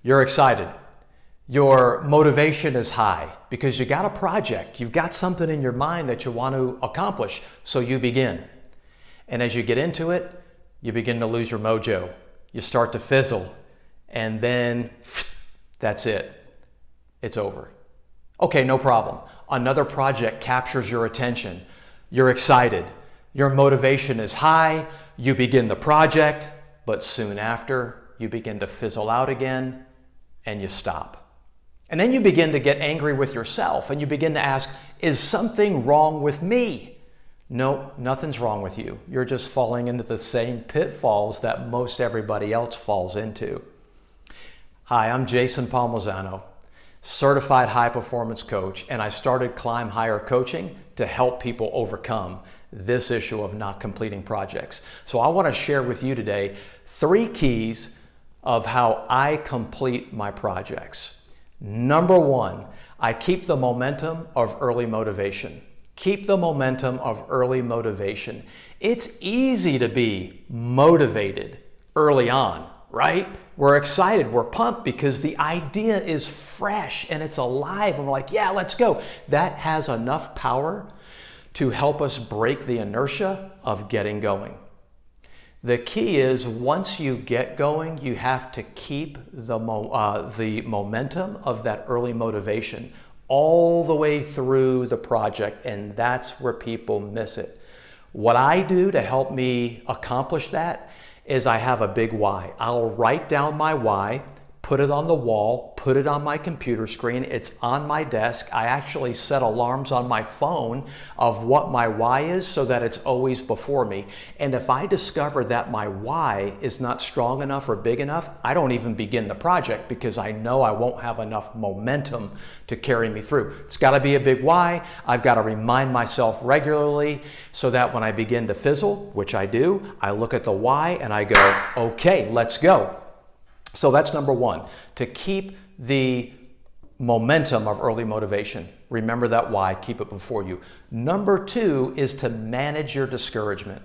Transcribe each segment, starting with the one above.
You're excited. Your motivation is high because you got a project. You've got something in your mind that you want to accomplish. So you begin. And as you get into it, you begin to lose your mojo. You start to fizzle. And then that's it. It's over. Okay, no problem. Another project captures your attention. You're excited. Your motivation is high. You begin the project, but soon after, you begin to fizzle out again and you stop. And then you begin to get angry with yourself and you begin to ask, is something wrong with me? No, nothing's wrong with you. You're just falling into the same pitfalls that most everybody else falls into. Hi, I'm Jason Palmisano, certified high performance coach, and I started Climb Higher Coaching to help people overcome this issue of not completing projects. So I want to share with you today 3 keys of how I complete my projects. Number 1, I keep the momentum of early motivation. Keep the momentum of early motivation. It's easy to be motivated early on, right? We're excited, we're pumped because the idea is fresh and it's alive and we're like, yeah, let's go. That has enough power to help us break the inertia of getting going. The key is once you get going, you have to keep the momentum of that early motivation all the way through the project, and that's where people miss it. What I do to help me accomplish that is I have a big why. I'll write down my why, put it on the wall, put it on my computer screen. It's on my desk. I actually set alarms on my phone of what my why is so that it's always before me. And if I discover that my why is not strong enough or big enough, I don't even begin the project because I know I won't have enough momentum to carry me through. It's got to be a big why. I've got to remind myself regularly so that when I begin to fizzle, which I do, I look at the why and I go, okay, let's go. So that's number 1, to keep the momentum of early motivation. Remember that why, keep it before you. Number 2 is to manage your discouragement.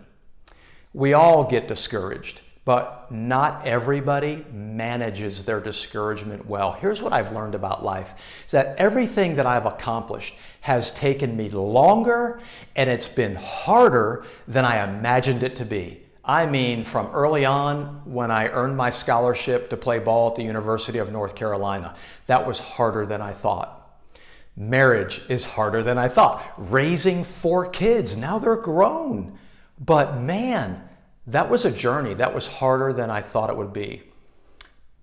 We all get discouraged, but not everybody manages their discouragement well. Here's what I've learned about life, is that everything that I've accomplished has taken me longer and it's been harder than I imagined it to be. I mean, from early on, when I earned my scholarship to play ball at the University of North Carolina, that was harder than I thought. Marriage is harder than I thought. Raising 4 kids, now they're grown. But man, that was a journey. That was harder than I thought it would be.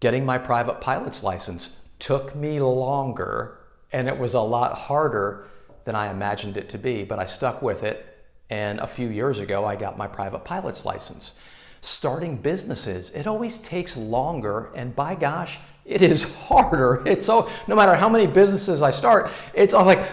Getting my private pilot's license took me longer, and it was a lot harder than I imagined it to be, but I stuck with it. And a few years ago, I got my private pilot's license. Starting businesses, it always takes longer, and by gosh, it is harder. No matter how many businesses I start, it's all like,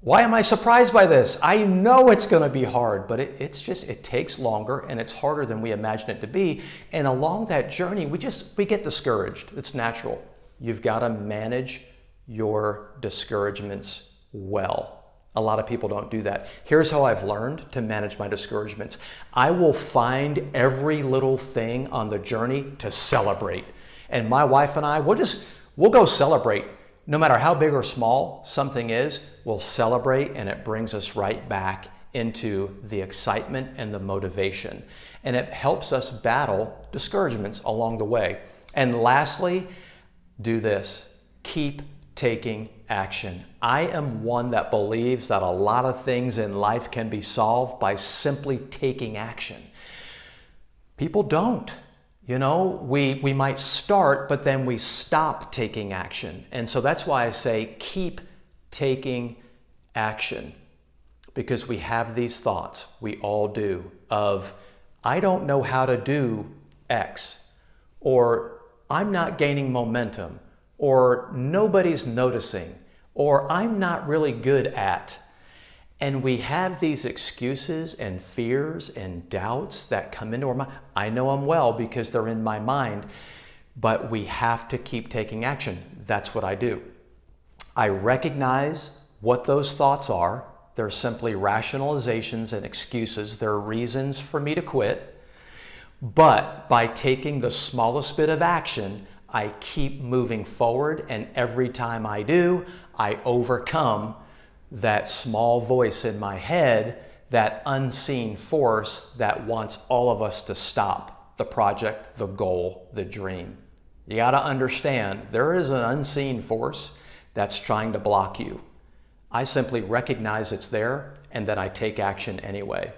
why am I surprised by this? I know it's going to be hard, but it takes longer and it's harder than we imagine it to be. And along that journey, we get discouraged. It's natural. You've got to manage your discouragements well. A lot of people don't do that. Here's how I've learned to manage my discouragements. I will find every little thing on the journey to celebrate. And my wife and I, we'll go celebrate. No matter how big or small something is, we'll celebrate, and it brings us right back into the excitement and the motivation. And it helps us battle discouragements along the way. And lastly, do this. Keep taking action. I am one that believes that a lot of things in life can be solved by simply taking action. People don't. You know, we might start, but then we stop taking action. And so that's why I say keep taking action, because we have these thoughts, we all do, of I don't know how to do X, or I'm not gaining momentum, or nobody's noticing, or I'm not really good at. And we have these excuses and fears and doubts that come into our mind. I know them well because they're in my mind, but we have to keep taking action. That's what I do. I recognize what those thoughts are. They're simply rationalizations and excuses. They're reasons for me to quit. But by taking the smallest bit of action, I keep moving forward, and every time I do, I overcome that small voice in my head, that unseen force that wants all of us to stop the project, the goal, the dream. You got to understand, there is an unseen force that's trying to block you. I simply recognize it's there, and then I take action anyway.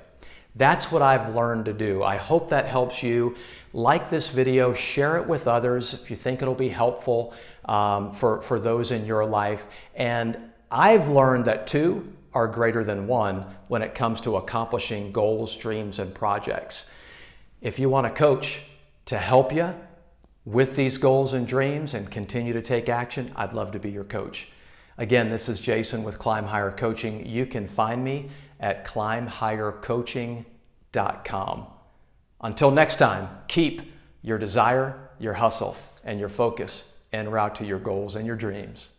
That's what I've learned to do. I hope that helps you. Like this video, share it with others if you think it'll be helpful for those in your life. And I've learned that 2 are greater than 1 when it comes to accomplishing goals, dreams, and projects. If you want a coach to help you with these goals and dreams and continue to take action, I'd love to be your coach. Again, this is Jason with Climb Higher Coaching. You can find me at climbhighercoaching.com. Until next time, keep your desire, your hustle, and your focus en route to your goals and your dreams.